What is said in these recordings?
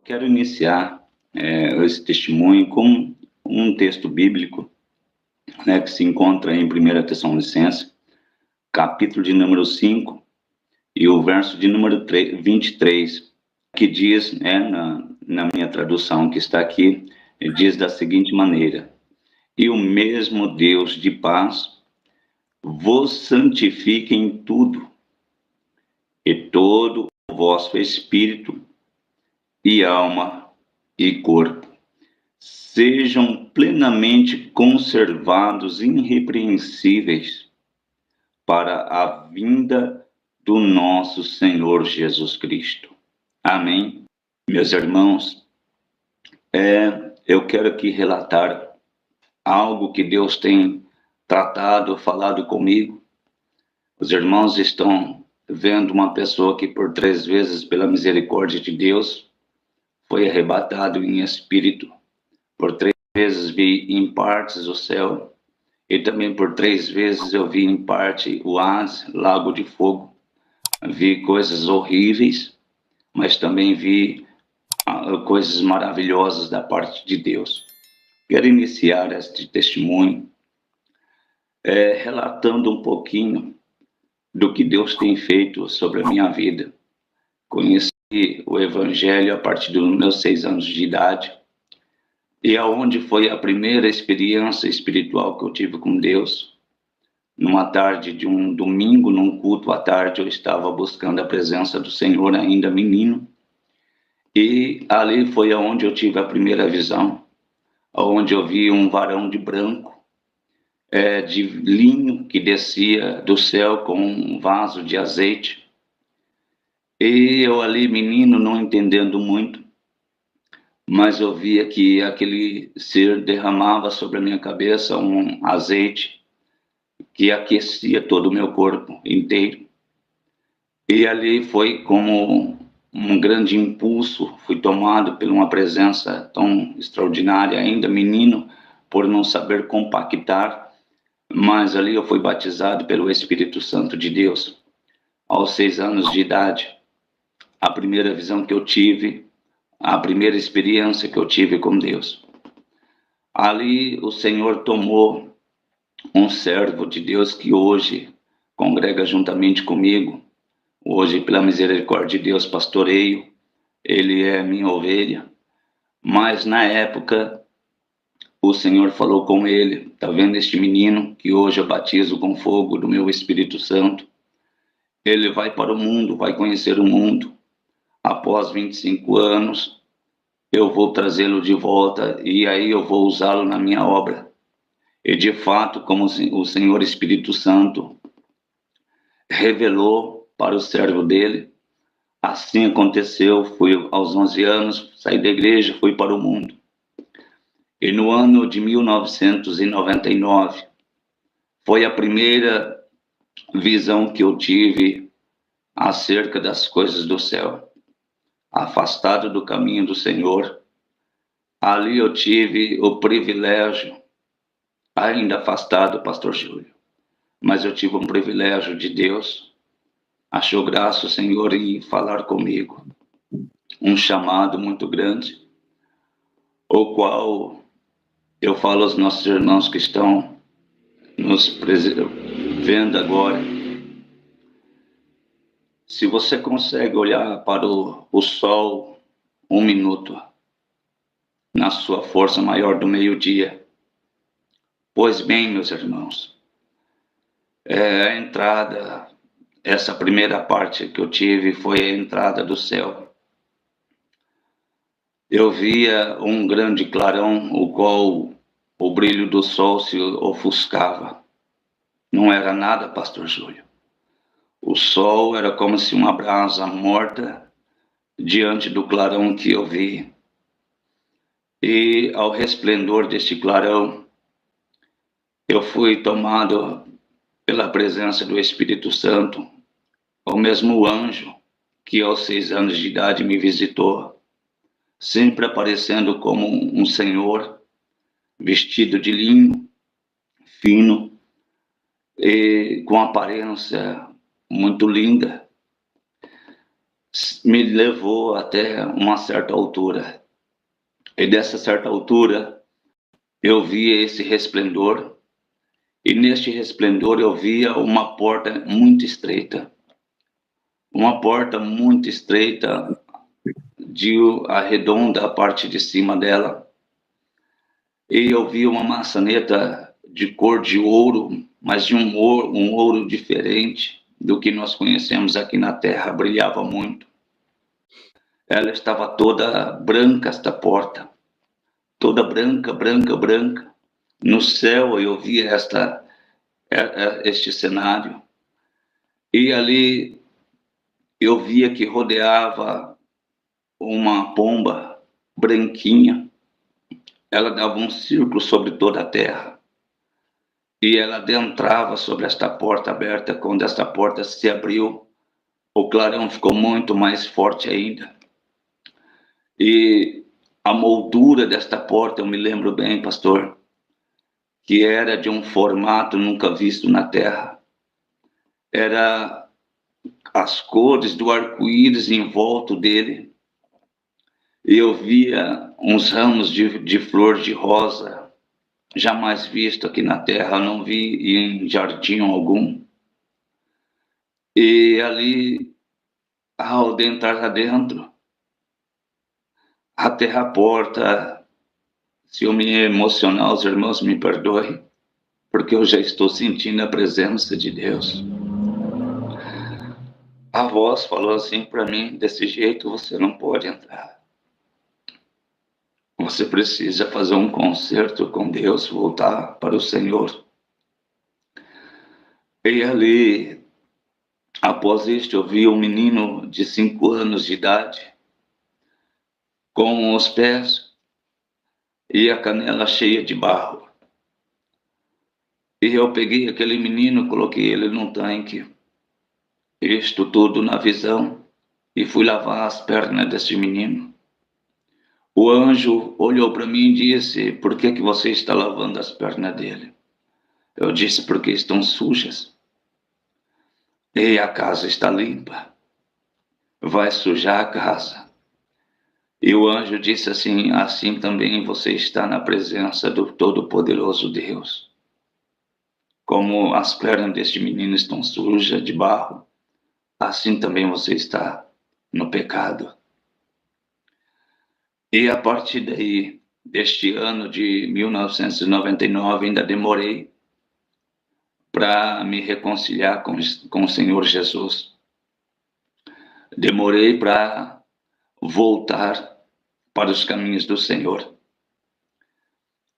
Quero iniciar esse testemunho com um texto bíblico, né, que se encontra em 1 Tessalonicenses, capítulo de número 5, e o verso de número 23, que diz, na minha tradução que está aqui, diz da seguinte maneira: E o mesmo Deus de paz vos santifique em tudo, e todo o vosso espírito e alma e corpo sejam plenamente conservados irrepreensíveis para a vinda do nosso Senhor Jesus Cristo. Amém. Meus irmãos, eu quero aqui relatar algo que Deus tem tratado, falado comigo. Os irmãos estão vendo uma pessoa que por 3 vezes, pela misericórdia de Deus, foi arrebatado em espírito. Por 3 vezes vi em partes o céu, e também por 3 vezes eu vi em parte o Hades, lago de fogo. Vi coisas horríveis, mas também vi coisas maravilhosas da parte de Deus. Quero iniciar este testemunho relatando um pouquinho do que Deus tem feito sobre a minha vida. Conheci o Evangelho a partir dos meus 6 anos de idade, e aonde foi a primeira experiência espiritual que eu tive com Deus. Numa tarde de um domingo, num culto à tarde, eu estava buscando a presença do Senhor, ainda menino, e ali foi aonde eu tive a primeira visão, aonde eu vi um varão de branco, de linho, que descia do céu com um vaso de azeite. E eu ali, menino, não entendendo muito, mas eu via que aquele ser derramava sobre a minha cabeça um azeite que aquecia todo o meu corpo inteiro. E ali foi como um grande impulso, fui tomado por uma presença tão extraordinária, ainda menino, por não saber compactar, mas ali eu fui batizado pelo Espírito Santo de Deus. Aos 6 anos de idade, a primeira visão que eu tive, a primeira experiência que eu tive com Deus. Ali o Senhor tomou um servo de Deus que hoje congrega juntamente comigo. Hoje, pela misericórdia de Deus, pastoreio. Ele é minha ovelha. Mas na época, o Senhor falou com ele: tá vendo este menino que hoje eu batizo com fogo do meu Espírito Santo? Ele vai para o mundo, vai conhecer o mundo. Após 25 anos, eu vou trazê-lo de volta e aí eu vou usá-lo na minha obra. E de fato, como o Senhor Espírito Santo revelou para o servo dele, assim aconteceu. Fui aos 11 anos, saí da igreja, fui para o mundo. E no ano de 1999, foi a primeira visão que eu tive acerca das coisas do céu. Afastado do caminho do Senhor, ali eu tive o privilégio, ainda afastado, pastor Júlio, mas eu tive um privilégio de Deus. Achou graça o Senhor em falar comigo, um chamado muito grande, o qual eu falo aos nossos irmãos que estão nos vendo agora. Se você consegue olhar para o sol 1 minuto, na sua força maior do meio-dia, pois bem, meus irmãos, a entrada, essa primeira parte que eu tive foi a entrada do céu. Eu via um grande clarão, o qual o brilho do sol se ofuscava. Não era nada, pastor Júlio. O sol era como se uma brasa morta diante do clarão que eu vi. E ao resplendor deste clarão, eu fui tomado pela presença do Espírito Santo, o mesmo anjo que aos 6 anos de idade me visitou, sempre aparecendo como um senhor, vestido de linho, fino, e com aparência muito linda. me levou até uma certa altura. E dessa certa altura, eu via esse resplendor, e neste resplendor eu via uma porta muito estreita. Uma porta muito estreita, de arredonda a parte de cima dela. E eu via uma maçaneta de cor de ouro, mas de um ouro diferente do que nós conhecemos aqui na Terra, brilhava muito. Ela estava toda branca, esta porta, toda branca, branca, branca. No céu eu via este cenário, e ali eu via que rodeava uma pomba branquinha. Ela dava um círculo sobre toda a terra, e ela adentrava sobre esta porta aberta. Quando esta porta se abriu, o clarão ficou muito mais forte ainda. E a moldura desta porta, eu me lembro bem, pastor, que era de um formato nunca visto na terra. Era as cores do arco-íris em volta dele. E eu via uns ramos de flor de rosa, jamais visto aqui na terra, não vi em jardim algum. E ali, ao entrar adentro, até a porta, se eu me emocionar, os irmãos me perdoem, porque eu já estou sentindo a presença de Deus. A voz falou assim para mim: desse jeito você não pode entrar. Você precisa fazer um concerto com Deus, voltar para o Senhor. E ali, após isto, eu vi um menino de 5 anos de idade, com os pés e a canela cheia de barro. E eu peguei aquele menino, coloquei ele num tanque, isto tudo na visão, e fui lavar as pernas desse menino. O anjo olhou para mim e disse: por que você está lavando as pernas dele? Eu disse: porque estão sujas. E a casa está limpa. Vai sujar a casa. E o anjo disse assim: assim também você está na presença do Todo-Poderoso Deus. Como as pernas deste menino estão sujas de barro, assim também você está no pecado. E a partir daí, deste ano de 1999, ainda demorei para me reconciliar com o Senhor Jesus. Demorei para voltar para os caminhos do Senhor.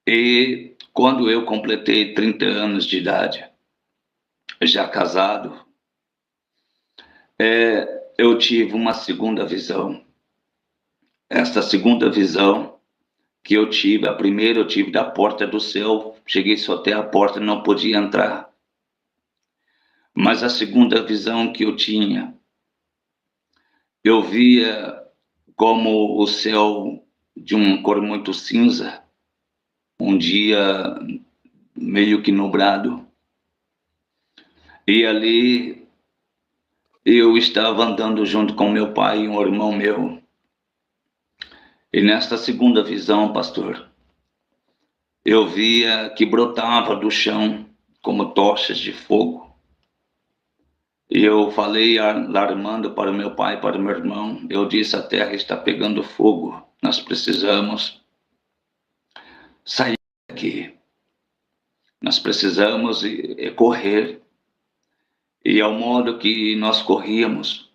E quando eu completei 30 anos de idade, já casado, eu tive uma segunda visão. Esta segunda visão que eu tive, a primeira eu tive da porta do céu, cheguei só até a porta, não podia entrar. Mas a segunda visão que eu tinha, eu via como o céu de uma cor muito cinza, um dia meio que nublado. E ali eu estava andando junto com meu pai e um irmão meu. E nesta segunda visão, pastor, eu via que brotava do chão como tochas de fogo. E eu falei, alarmando para o meu pai e para o meu irmão, eu disse: a terra está pegando fogo, nós precisamos sair daqui. Nós precisamos correr. E ao modo que nós corríamos,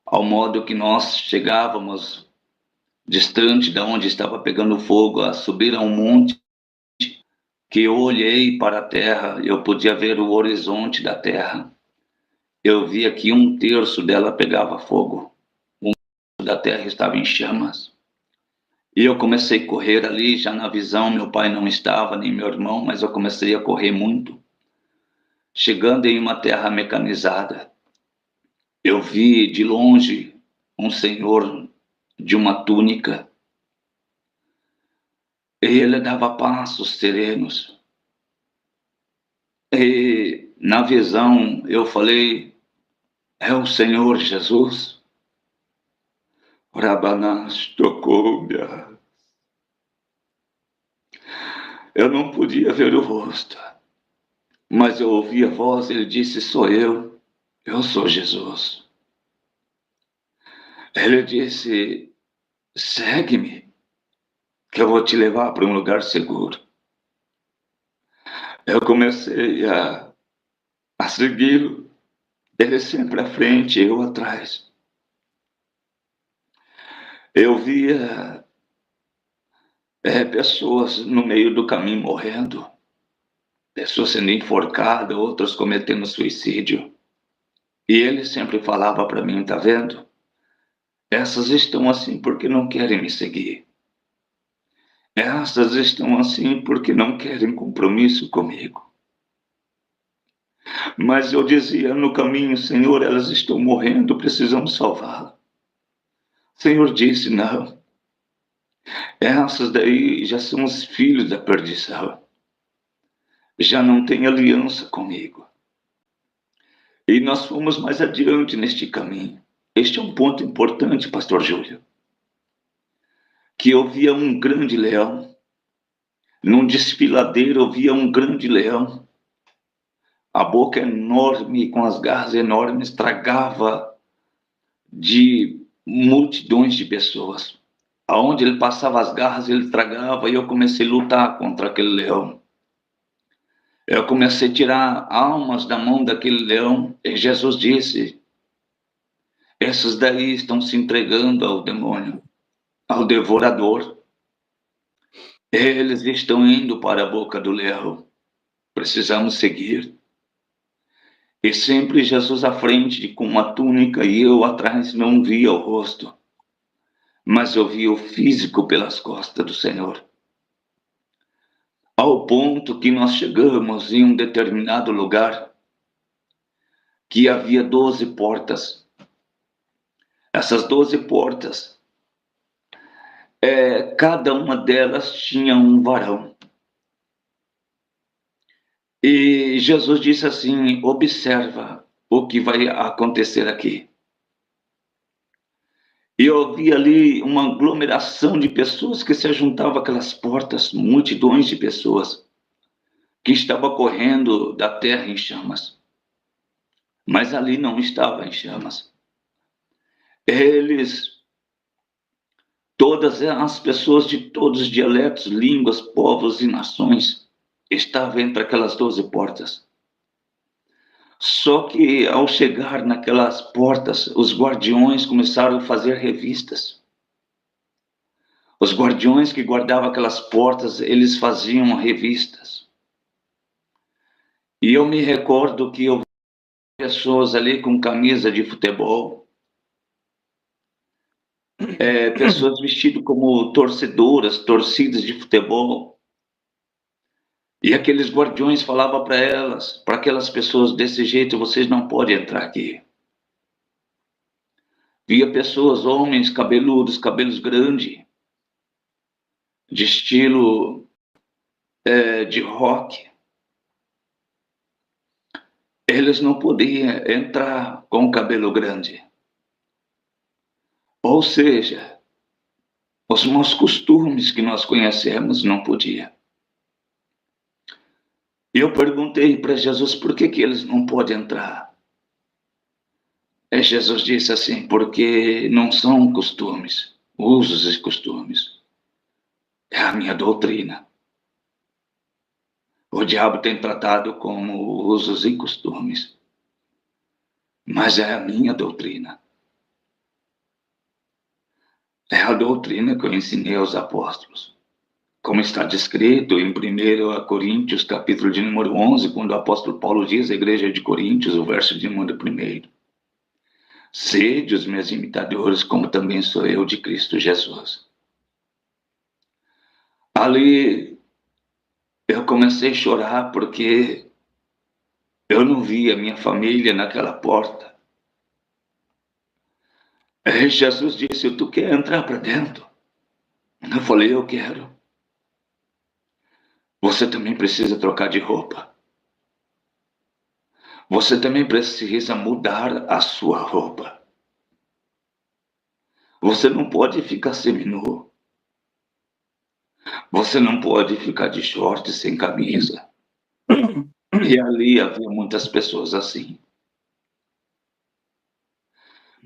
ao modo que nós chegávamos distante de onde estava pegando fogo, a subir a um monte, que eu olhei para a terra, eu podia ver o horizonte da terra. Eu via que 1/3 dela pegava fogo, 1/3 da terra estava em chamas. E eu comecei a correr ali, já na visão, meu pai não estava, nem meu irmão, mas eu comecei a correr muito. Chegando em uma terra mecanizada, eu vi de longe um senhor de uma túnica. E ele dava passos serenos. E na visão eu falei: é o Senhor Jesus. Rabanás tocou-me. Eu não podia ver o rosto, mas eu ouvi a voz, ele disse, sou eu sou Jesus. Ele disse, segue-me, que eu vou te levar para um lugar seguro. Eu comecei a segui-lo, ele sempre à frente, eu atrás. Eu via pessoas no meio do caminho morrendo, pessoas sendo enforcadas, outras cometendo suicídio. E ele sempre falava para mim, tá vendo? Essas estão assim porque não querem me seguir. Essas estão assim porque não querem compromisso comigo. Mas eu dizia no caminho, Senhor, elas estão morrendo, precisamos salvá-las. O Senhor disse, não. Essas daí já são os filhos da perdição. Já não têm aliança comigo. E nós fomos mais adiante neste caminho. Este é um ponto importante, pastor Júlio. Que eu via um grande leão. Num desfiladeiro eu via um grande leão. A boca enorme, com as garras enormes, tragava de multidões de pessoas. Aonde ele passava as garras, ele tragava, e eu comecei a lutar contra aquele leão. Eu comecei a tirar almas da mão daquele leão, e Jesus disse, esses daí estão se entregando ao demônio, ao devorador. Eles estão indo para a boca do leão. Precisamos seguir. E sempre Jesus à frente, com uma túnica, e eu atrás não via o rosto, mas eu via o físico pelas costas do Senhor. Ao ponto que nós chegamos em um determinado lugar, que havia 12 portas. Essas 12 portas, cada uma delas tinha um varão. E Jesus disse assim, observa o que vai acontecer aqui. E eu vi ali uma aglomeração de pessoas que se ajuntavam àquelas portas, multidões de pessoas que estavam correndo da terra em chamas. Mas ali não estava em chamas. Todas as pessoas de todos os dialetos, línguas, povos e nações estavam entre aquelas 12 portas. Só que ao chegar naquelas portas, os guardiões começaram a fazer revistas. Os guardiões que guardavam aquelas portas, eles faziam revistas. E eu me recordo que eu vi pessoas ali com camisa de futebol, pessoas vestidas como torcedoras, torcidas de futebol. E aqueles guardiões falavam para elas, para aquelas pessoas, desse jeito, vocês não podem entrar aqui. Via pessoas, homens cabeludos, cabelos grandes, de estilo de rock. Eles não podiam entrar com o cabelo grande. Ou seja, os maus costumes que nós conhecemos não podiam. E eu perguntei para Jesus por que eles não podem entrar. E Jesus disse assim, porque não são costumes, usos e costumes. É a minha doutrina. O diabo tem tratado como usos e costumes, mas é a minha doutrina. É a doutrina que eu ensinei aos apóstolos. Como está descrito em 1 Coríntios, capítulo de número 11, quando o apóstolo Paulo diz à igreja de Coríntios, o verso de número 1. Sede os meus imitadores, como também sou eu de Cristo Jesus. Ali eu comecei a chorar porque eu não via minha família naquela porta. Aí Jesus disse, tu quer entrar para dentro? Eu falei, eu quero. Você também precisa trocar de roupa. Você também precisa mudar a sua roupa. Você não pode ficar seminu. Você não pode ficar de short sem camisa. E ali havia muitas pessoas assim.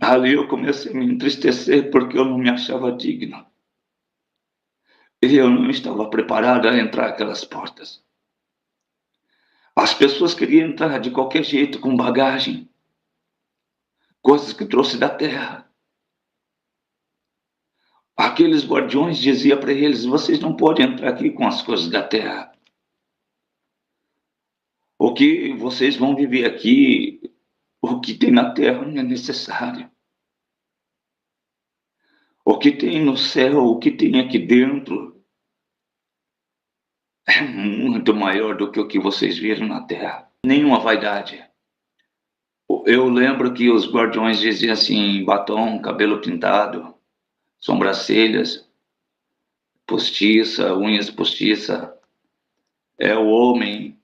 Ali eu comecei a me entristecer porque eu não me achava digno. E eu não estava preparado a entrar aquelas portas. As pessoas queriam entrar de qualquer jeito, com bagagem. Coisas que trouxe da terra. Aqueles guardiões diziam para eles: vocês não podem entrar aqui com as coisas da terra. O que vocês vão viver aqui, o que tem na terra não é necessário. O que tem no céu, o que tem aqui dentro, é muito maior do que o que vocês viram na terra. Nenhuma vaidade. Eu lembro que os guardiões diziam assim: batom, cabelo pintado, sobrancelhas, postiça, unhas postiça. É o homem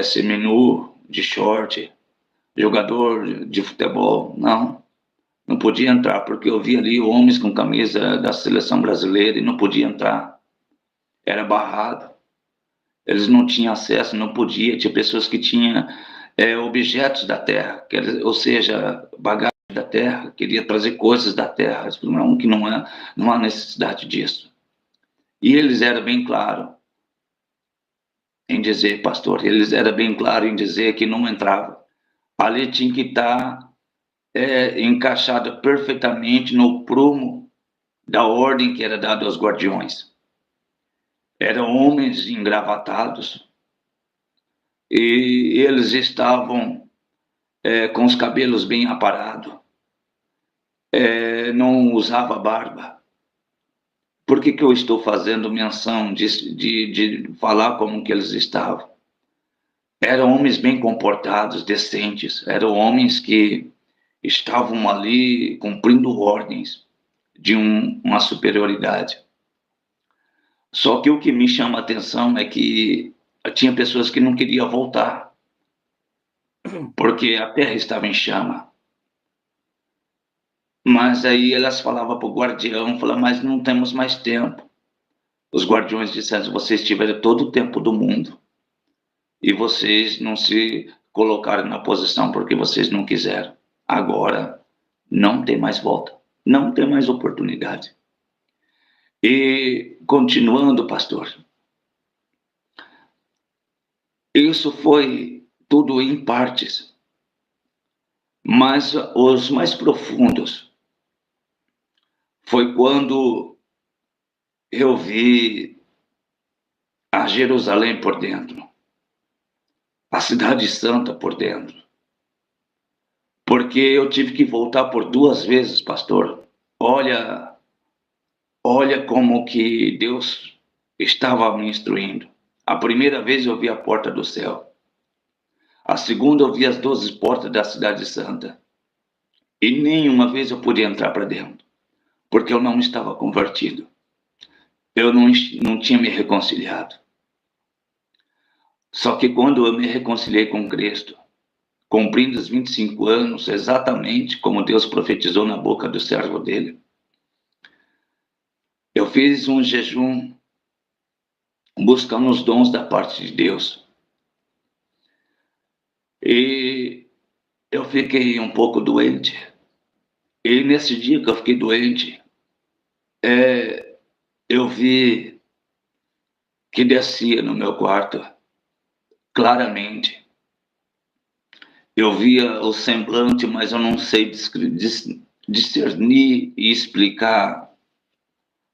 seminu, de short, jogador de futebol. Não podia entrar, porque eu vi ali homens com camisa da seleção brasileira e não podia entrar. Era barrado. Eles não tinham acesso, não podia. Tinha pessoas que tinham objetos da terra, ou seja, bagagem da terra, queria trazer coisas da terra. Não, que não há necessidade disso. E eles eram bem claros em dizer, pastor, eles eram bem claros em dizer que não entrava. Ali tinha que estar encaixada perfeitamente no prumo da ordem que era dada aos guardiões. Eram homens engravatados e eles estavam com os cabelos bem aparados, não usava barba. Por que eu estou fazendo menção de falar como que eles estavam? Eram homens bem comportados, decentes, eram homens que estavam ali cumprindo ordens de uma superioridade. Só que o que me chama a atenção é que tinha pessoas que não queriam voltar, porque a terra estava em chama. Mas aí elas falavam para o guardião, falavam, mas não temos mais tempo. Os guardiões disseram, vocês tiveram todo o tempo do mundo e vocês não se colocaram na posição porque vocês não quiseram. Agora não tem mais volta, não tem mais oportunidade. E continuando, pastor, isso foi tudo em partes, mas os mais profundos foi quando eu vi a Jerusalém por dentro, a cidade santa por dentro, porque eu tive que voltar por 2 vezes, pastor. Olha como que Deus estava me instruindo. A primeira vez eu vi a porta do céu. A segunda eu vi as 12 portas da cidade santa. E nenhuma vez eu pude entrar para dentro, porque eu não estava convertido. Eu não tinha me reconciliado. Só que quando eu me reconciliei com Cristo, cumprindo os 25 anos, exatamente como Deus profetizou na boca do servo dele, eu fiz um jejum buscando os dons da parte de Deus. E eu fiquei um pouco doente. E nesse dia que eu fiquei doente, eu vi que descia no meu quarto claramente. Eu via o semblante, mas eu não sei discernir e explicar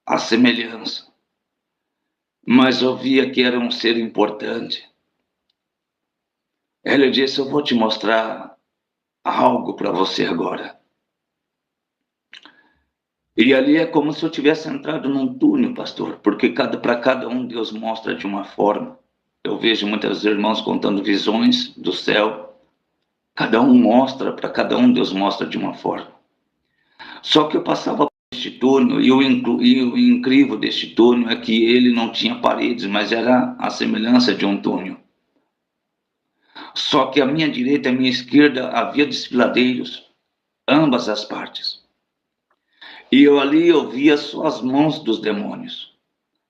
a semelhança. Mas eu via que era um ser importante. Ele disse, eu vou te mostrar algo para você agora. E ali é como se eu tivesse entrado num túnel, pastor, porque para cada um Deus mostra de uma forma. Eu vejo muitos irmãos contando visões do céu. Cada um mostra, para cada um Deus mostra de uma forma. Só que eu passava por este túnel e o incrível deste túnel é que ele não tinha paredes, mas era a semelhança de um túnel. Só que à minha direita e à minha esquerda havia desfiladeiros, ambas as partes. E eu ali eu via só as mãos dos demônios,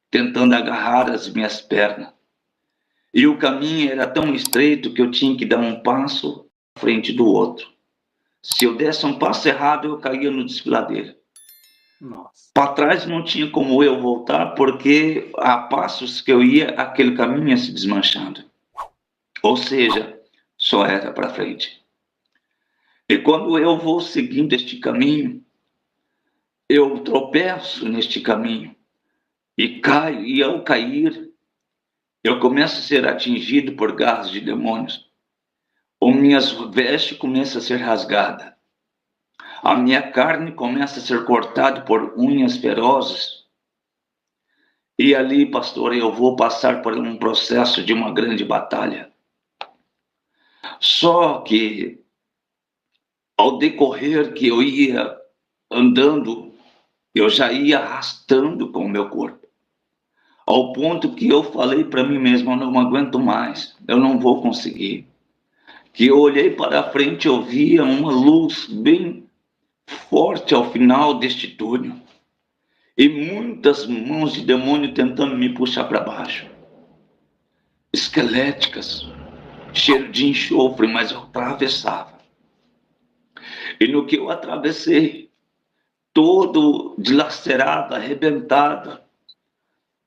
tentando agarrar as minhas pernas. E o caminho era tão estreito que eu tinha que dar um passo à frente do outro. Se eu desse um passo errado, eu caía no desfiladeiro. Nossa. Para trás não tinha como eu voltar, porque a passos que eu ia, aquele caminho ia se desmanchando. Ou seja, só era para frente. E quando eu vou seguindo este caminho, eu tropeço neste caminho e caio, e ao cair, eu começo a ser atingido por garras de demônios. Ou minhas vestes começam a ser rasgadas. A minha carne começa a ser cortada por unhas ferozes. E ali, pastor, eu vou passar por um processo de uma grande batalha. Só que, ao decorrer que eu ia andando, eu já ia arrastando com o meu corpo. Ao ponto que eu falei para mim mesmo, eu não aguento mais, eu não vou conseguir. Que eu olhei para a frente, eu via uma luz bem forte ao final deste túnel. E muitas mãos de demônio tentando me puxar para baixo. Esqueléticas, cheiro de enxofre, mas eu atravessava. E no que eu atravessei, todo dilacerado, arrebentado,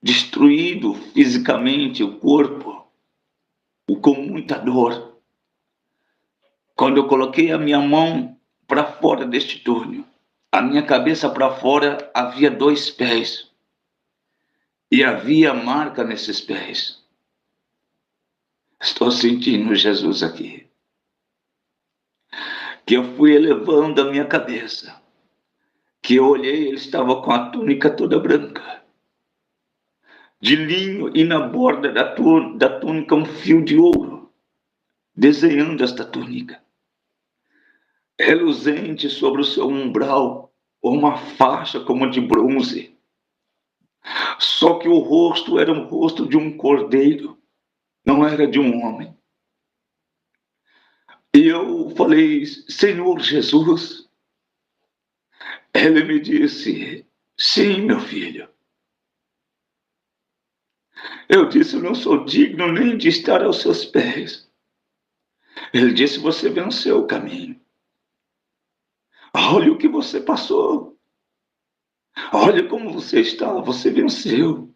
destruído fisicamente o corpo, com muita dor. Quando eu coloquei a minha mão para fora deste túnel, a minha cabeça para fora, havia 2 pés. E havia marca nesses pés. Estou sentindo Jesus aqui. Que eu fui elevando a minha cabeça. Que eu olhei, ele estava com a túnica toda branca. De linho, e na borda da túnica um fio de ouro. Desenhando esta túnica. Reluzente sobre o seu umbral, uma faixa como de bronze. Só que o rosto era o rosto de um cordeiro, não era de um homem. E eu falei, Senhor Jesus. Ele me disse, sim, meu filho. Eu disse, eu não sou digno nem de estar aos seus pés. Ele disse, você venceu o caminho. Olha o que você passou. Olha como você está, você venceu.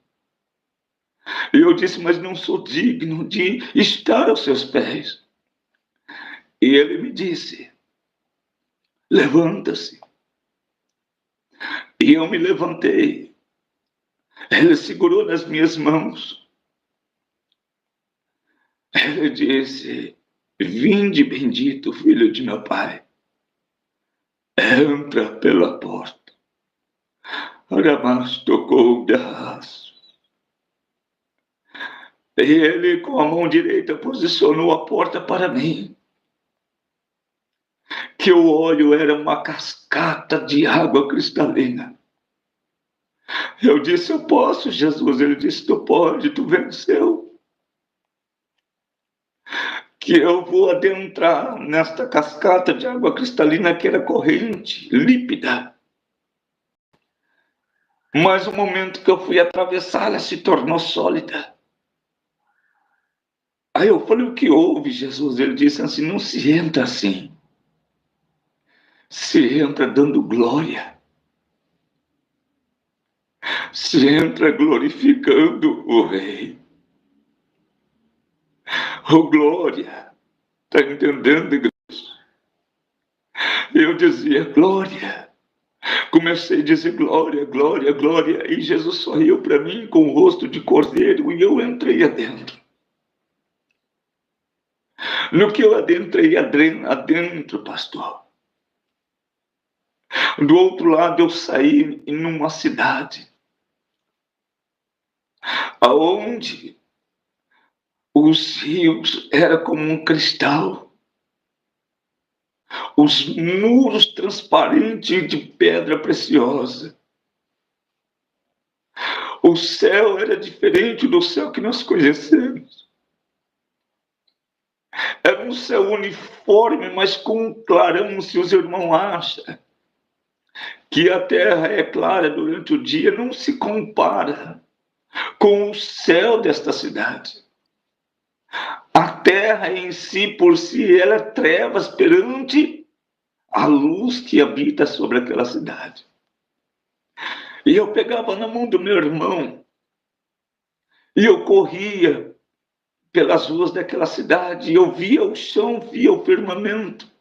E eu disse, mas não sou digno de estar aos seus pés. E ele me disse, levanta-se. E eu me levantei. Ele segurou nas minhas mãos. Ele disse, vinde bendito, filho de meu pai. Entra pela porta. Aramas tocou das. E ele, com a mão direita, posicionou a porta para mim. Que o olho era uma cascata de água cristalina. Eu disse, eu posso, Jesus. Ele disse, tu pode, tu venceu. Que eu vou adentrar nesta cascata de água cristalina que era corrente, límpida. Mas o momento que eu fui atravessar, ela se tornou sólida. Aí eu falei, o que houve, Jesus? Ele disse assim, não se entra assim. Se entra dando glória. Se entra glorificando o Rei. Oh, glória. Está entendendo, igreja? Eu dizia, glória. Comecei a dizer glória, glória, glória. E Jesus sorriu para mim com o rosto de cordeiro e eu entrei adentro. No que eu adentrei adentro, pastor. Do outro lado eu saí em uma cidade. Aonde os rios eram como um cristal. Os muros transparentes de pedra preciosa. O céu era diferente do céu que nós conhecemos. Era um céu uniforme, mas com um clarão, se os irmãos acham que a terra é clara durante o dia, não se compara com o céu desta cidade. A terra em si, por si, ela é trevas perante a luz que habita sobre aquela cidade. E eu pegava na mão do meu irmão e eu corria pelas ruas daquela cidade e eu via o chão, via o firmamento.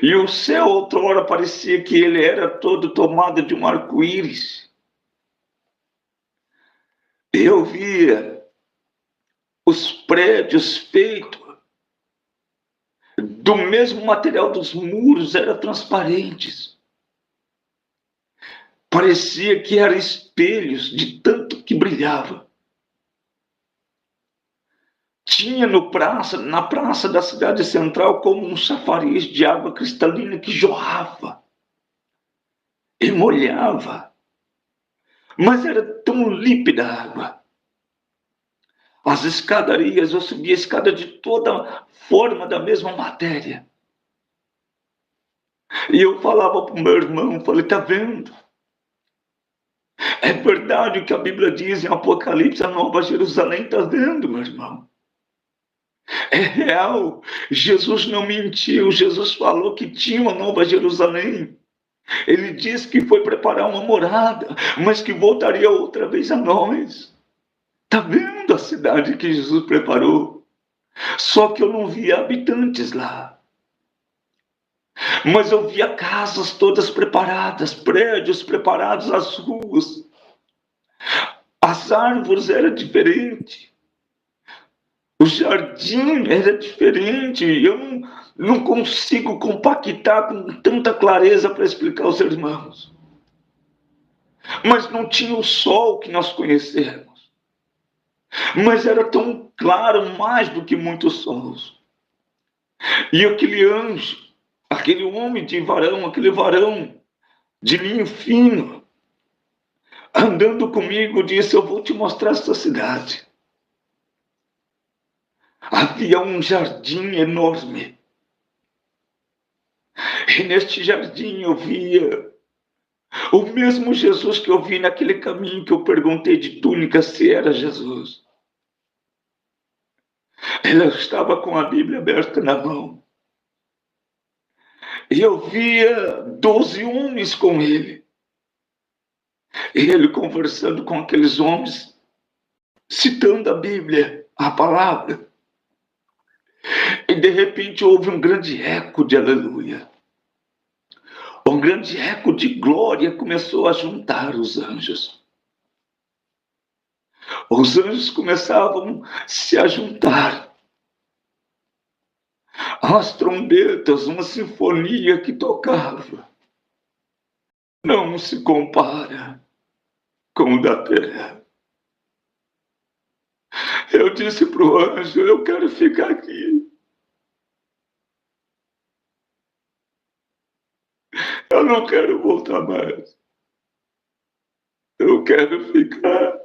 E o céu, outrora, parecia que ele era todo tomado de um arco-íris. Eu via os prédios feitos do mesmo material dos muros, eram transparentes. Parecia que eram espelhos de tanto que brilhava. Tinha na praça da cidade central como um chafariz de água cristalina que jorrava e molhava. Mas era tão límpida a água. As escadarias, eu subia a escada de toda forma da mesma matéria. E eu falava para o meu irmão, falei, tá vendo? É verdade o que a Bíblia diz em Apocalipse, a Nova Jerusalém, tá vendo, meu irmão? É real. Jesus não mentiu, Jesus falou que tinha uma Nova Jerusalém. Ele disse que foi preparar uma morada, mas que voltaria outra vez a nós. Tá vendo a cidade que Jesus preparou? Só que eu não via habitantes lá. Mas eu via casas todas preparadas, prédios preparados, as ruas. As árvores eram diferentes. O jardim era diferente. Eu não consigo compactar com tanta clareza para explicar aos irmãos. Mas não tinha o sol que nós conhecemos. Mas era tão claro, mais do que muitos sols. E aquele anjo, aquele homem de varão, aquele varão de linho fino, andando comigo, disse, eu vou te mostrar essa cidade. Havia um jardim enorme. E neste jardim eu via o mesmo Jesus que eu vi naquele caminho que eu perguntei de túnica se era Jesus. Ele estava com a Bíblia aberta na mão. E eu via 12 homens com ele. E ele conversando com aqueles homens, citando a Bíblia, a palavra. E de repente houve um grande eco de aleluia. Um grande eco de glória começou a juntar os anjos. Os anjos começavam a se juntar. As trombetas, uma sinfonia que tocava. Não se compara com o da terra. Eu disse para o anjo, eu quero ficar aqui. Eu não quero voltar mais. Eu quero ficar.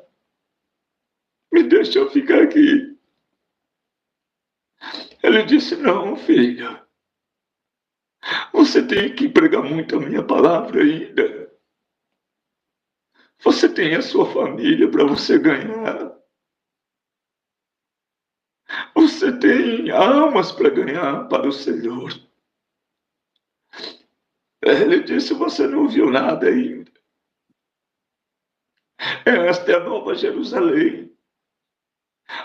Me deixa eu ficar aqui. Ele disse, não, filho. Você tem que pregar muito a minha palavra ainda. Você tem a sua família para você ganhar. Você tem almas para ganhar para o Senhor. Ele disse, você não viu nada ainda. Esta é a Nova Jerusalém.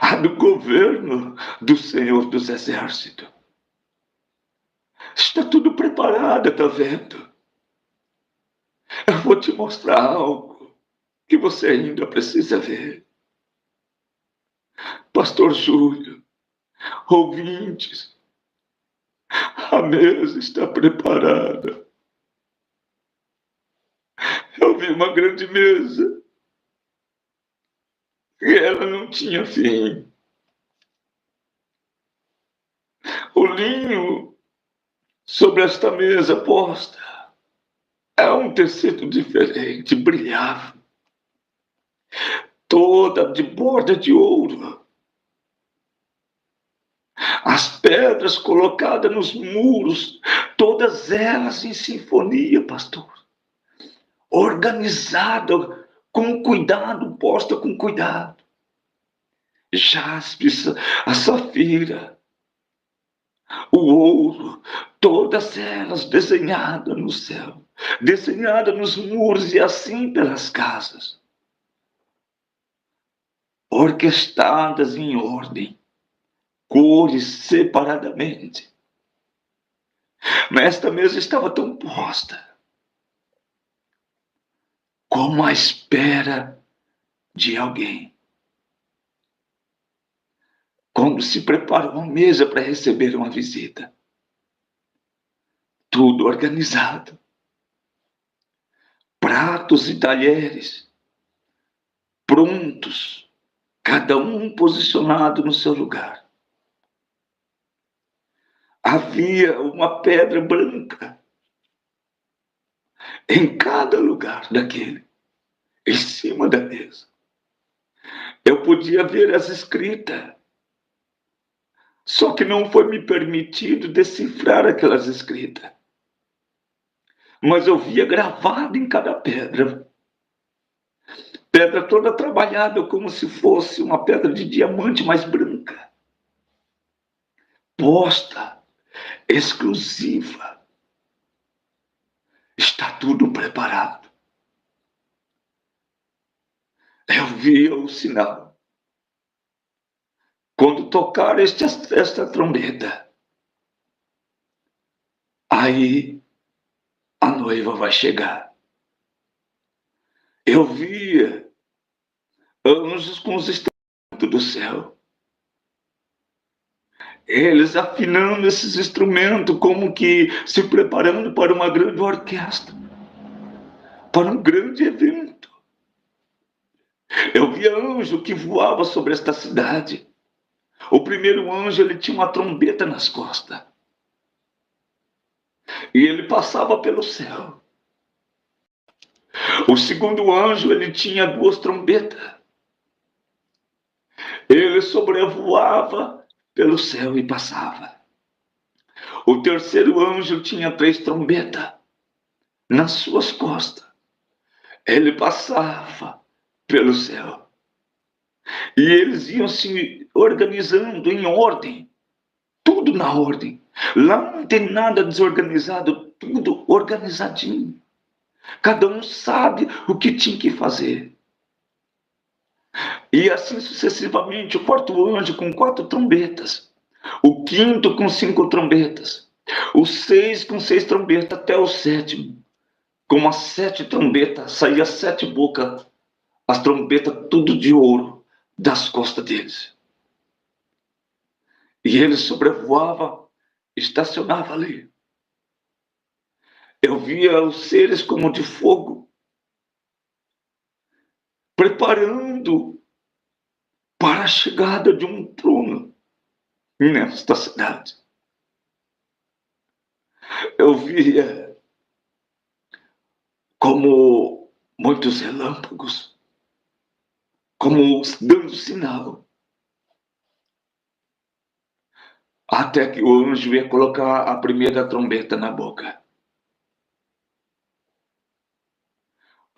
A do governo do Senhor dos Exércitos. Está tudo preparado, está vendo? Eu vou te mostrar algo que você ainda precisa ver. Pastor Júlio, ouvintes, a mesa está preparada. Eu vi uma grande mesa e ela não tinha fim. O linho sobre esta mesa posta é um tecido diferente, brilhava, toda de borda de ouro. As pedras colocadas nos muros, todas elas em sinfonia, pastor. Organizada com cuidado, posta com cuidado. Jaspe, a safira, o ouro, todas elas desenhadas no céu, desenhadas nos muros e assim pelas casas, orquestradas em ordem, cores separadamente. Mas esta mesa estava tão posta, como à espera de alguém. Quando se prepara uma mesa para receber uma visita. Tudo organizado. Pratos e talheres prontos, cada um posicionado no seu lugar. Havia uma pedra branca em cada lugar daquele, em cima da mesa. Eu podia ver as escritas, só que não foi me permitido decifrar aquelas escritas. Mas eu via gravado em cada pedra. Pedra toda trabalhada como se fosse uma pedra de diamante, mais branca. Posta, exclusiva. Está tudo preparado. Eu via o sinal. Quando tocar esta trombeta, aí a noiva vai chegar. Eu via anjos com os instrumentos do céu. Eles afinando esses instrumentos, como que se preparando para uma grande orquestra, para um grande evento. Eu via anjo que voava sobre esta cidade. O primeiro anjo, ele tinha uma trombeta nas costas. E ele passava pelo céu. O segundo anjo, ele tinha 2 trombetas. Ele sobrevoava pelo céu e passava. O terceiro anjo tinha 3 trombetas nas suas costas. Ele passava pelo céu. E eles iam se organizando em ordem. Tudo na ordem. Lá não tem nada desorganizado, tudo organizadinho. Cada um sabe o que tinha que fazer. E assim sucessivamente, o quarto anjo com 4 trombetas. O quinto com 5 trombetas. O 6 com 6 trombetas, até o 7º. Com as 7 trombetas, saía 7 bocas. As trombetas tudo de ouro das costas deles. E ele sobrevoava, estacionava ali. Eu via os seres como de fogo, preparando para a chegada de um trono nesta cidade. Eu via como muitos relâmpagos, como dando sinal. Até que o anjo ia colocar a primeira trombeta na boca.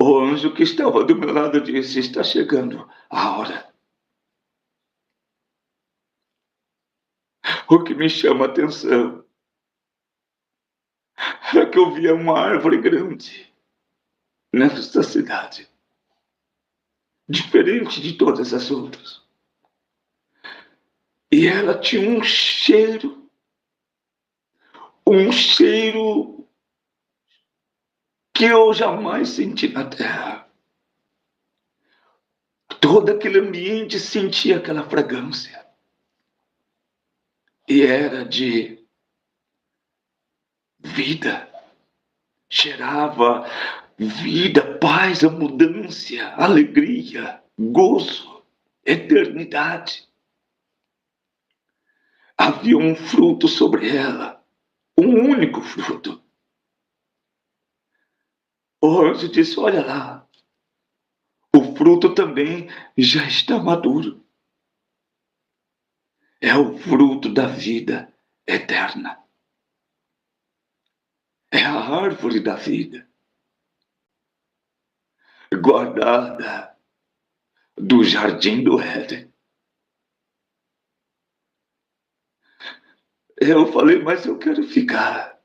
O anjo que estava do meu lado disse: está chegando a hora. O que me chama a atenção é que eu via uma árvore grande nesta cidade, diferente de todas as outras. E ela tinha um cheiro que eu jamais senti na terra. Todo aquele ambiente sentia aquela fragrância. E era de vida. Cheirava vida, paz, abundância, alegria, gozo, eternidade. Havia um fruto sobre ela, um único fruto. O anjo disse: olha lá, o fruto também já está maduro. é o fruto da vida eterna. É a árvore da vida, guardada do jardim do Éden. Eu falei, mas eu quero ficar.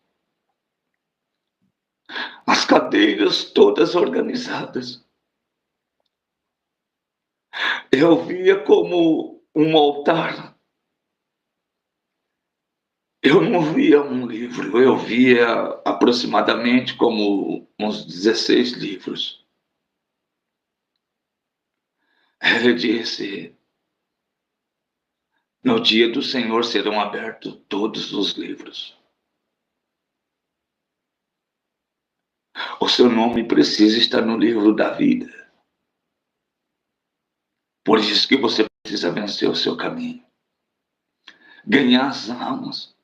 As cadeiras todas organizadas. Eu via como um altar. Eu não via um livro, eu via aproximadamente como uns 16 livros. Ele disse: no dia do Senhor serão abertos todos os livros. O seu nome precisa estar no livro da vida. Por isso que você precisa vencer o seu caminho. Ganhar as almas.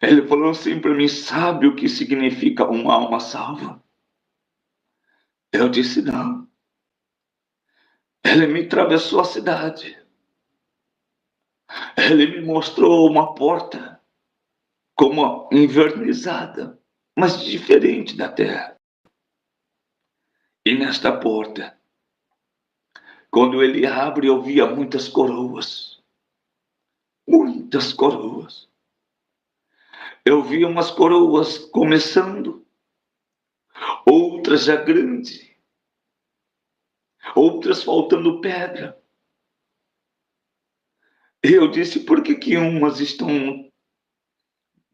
Ele falou assim para mim: sabe o que significa uma alma salva? Eu disse: não. Ele me atravessou a cidade. Ele me mostrou uma porta como invernizada, mas diferente da terra. E nesta porta, quando ele abre, eu via muitas coroas. Muitas coroas. Eu via umas coroas começando, outras já grandes, outras faltando pedra. E eu disse: por que umas estão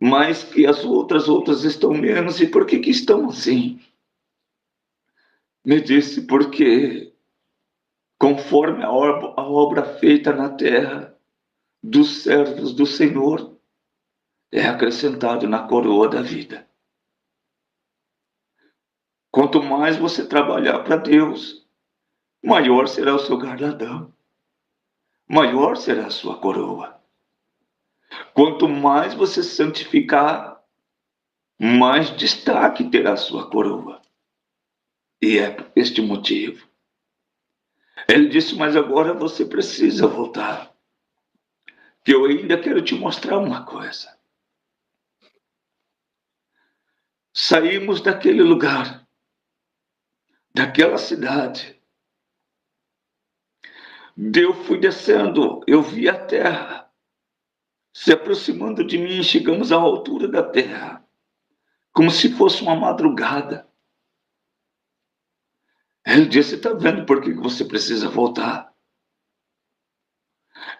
mais que as outras, outras estão menos, e por que estão assim? Me disse: porque conforme a obra feita na terra dos servos do Senhor, é acrescentado na coroa da vida. Quanto mais você trabalhar para Deus, maior será o seu galardão, maior será a sua coroa. Quanto mais você se santificar, mais destaque terá a sua coroa. E é por este motivo. Ele disse: mas agora você precisa voltar, que eu ainda quero te mostrar uma coisa. Saímos daquele lugar, daquela cidade. Eu fui descendo, eu vi a terra se aproximando de mim. Chegamos à altura da terra, como se fosse uma madrugada. Ele disse: está vendo por que você precisa voltar?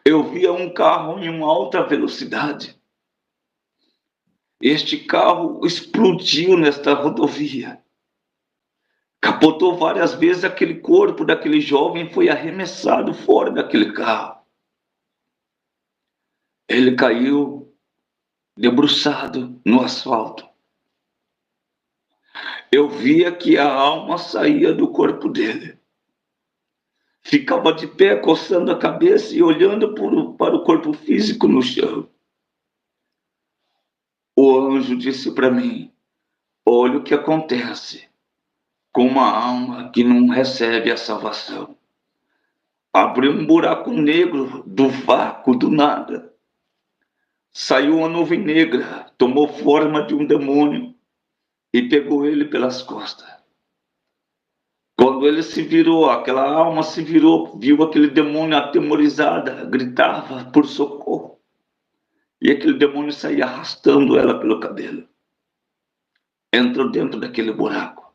Eu via um carro em uma alta velocidade. Este carro explodiu nesta rodovia. Capotou várias vezes, aquele corpo daquele jovem foi arremessado fora daquele carro. Ele caiu debruçado no asfalto. Eu via que a alma saía do corpo dele. Ficava de pé, coçando a cabeça e olhando para o corpo físico no chão. O anjo disse para mim: olha o que acontece com uma alma que não recebe a salvação. Abriu um buraco negro do vácuo, do nada. Saiu uma nuvem negra, tomou forma de um demônio e pegou ele pelas costas. Quando ele se virou, aquela alma se virou, viu aquele demônio atemorizada, gritava por socorro. E aquele demônio saía arrastando ela pelo cabelo. Entrou dentro daquele buraco.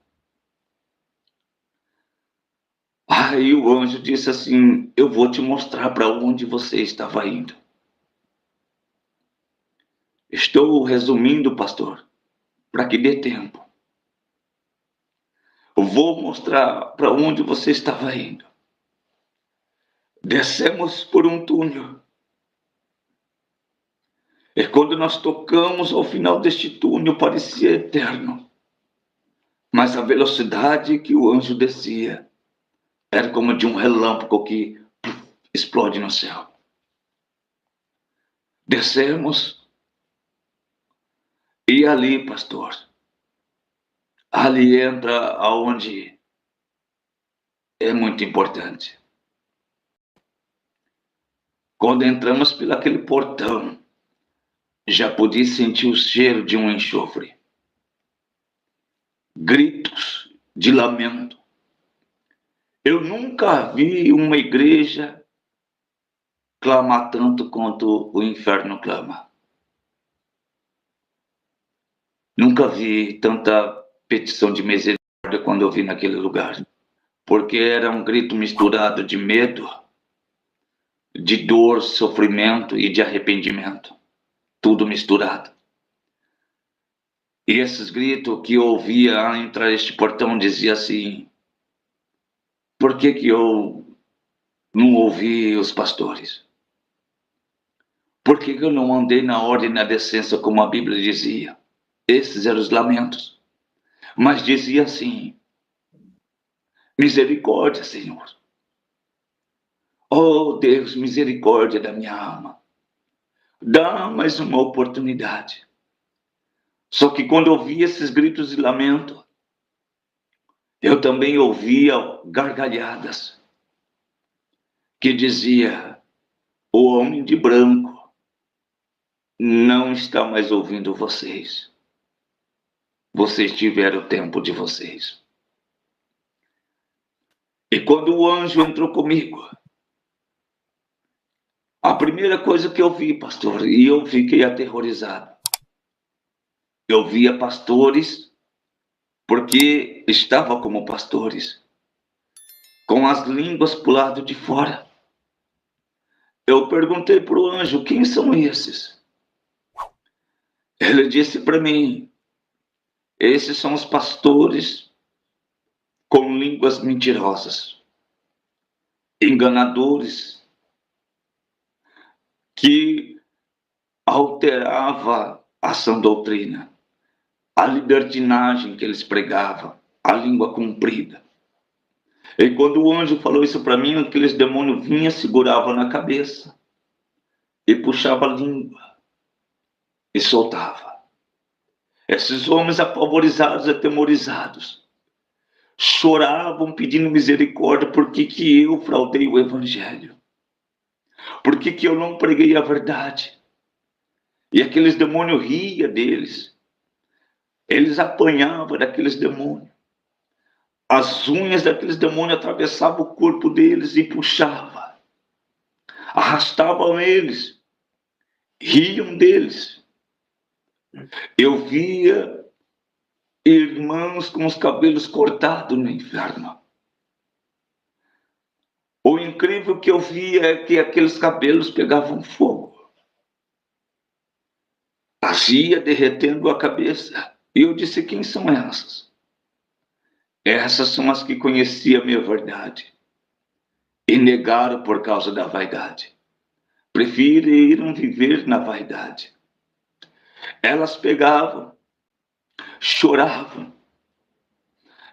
Aí o anjo disse assim: eu vou te mostrar para onde você estava indo. Estou resumindo, pastor, para que dê tempo. Eu vou mostrar para onde você estava indo. Descemos por um túnel. E quando nós tocamos ao final deste túnel, parecia eterno. Mas a velocidade que o anjo descia era como de um relâmpago que explode no céu. Descemos. E ali, pastor, ali entra aonde é muito importante. Quando entramos por aquele portão, já podia sentir o cheiro de um enxofre. Gritos de lamento. Eu nunca vi uma igreja clamar tanto quanto o inferno clama. Nunca vi tanta petição de misericórdia quando eu vi naquele lugar. Porque era um grito misturado de medo, de dor, sofrimento e de arrependimento. Tudo misturado. E esses gritos que eu ouvia ao entrar este portão dizia assim: por que eu não ouvi os pastores? Por que eu não andei na ordem e na decência como a Bíblia dizia? Esses eram os lamentos. Mas dizia assim: misericórdia, Senhor. Oh Deus, misericórdia da minha alma. Dá mais uma oportunidade. Só que quando eu ouvia esses gritos de lamento, eu também ouvia gargalhadas que dizia: o homem de branco não está mais ouvindo vocês. Vocês tiveram o tempo de vocês. E quando o anjo entrou comigo, a primeira coisa que eu vi, pastor, e eu fiquei aterrorizado, eu via pastores, porque estava como pastores, com as línguas para o lado de fora. Eu perguntei para o anjo: quem são esses? Ele disse para mim: esses são os pastores com línguas mentirosas, enganadores, que alterava a sã doutrina, a libertinagem que eles pregavam, a língua comprida. E quando o anjo falou isso para mim, aqueles demônios vinham, seguravam na cabeça e puxava a língua e soltava. Esses homens apavorizados, atemorizados, choravam pedindo misericórdia. Por que eu fraudei o evangelho? Por que eu não preguei a verdade? E aqueles demônios riam deles. Eles apanhavam daqueles demônios. As unhas daqueles demônios atravessavam o corpo deles e puxavam. Arrastavam eles. Riam deles. Eu via irmãos com os cabelos cortados no inferno. O incrível que eu via é que aqueles cabelos pegavam fogo. Ia derretendo a cabeça. E eu disse: quem são essas? Essas são as que conheciam a minha verdade e negaram por causa da vaidade. Preferiram viver na vaidade. Elas pegavam, choravam,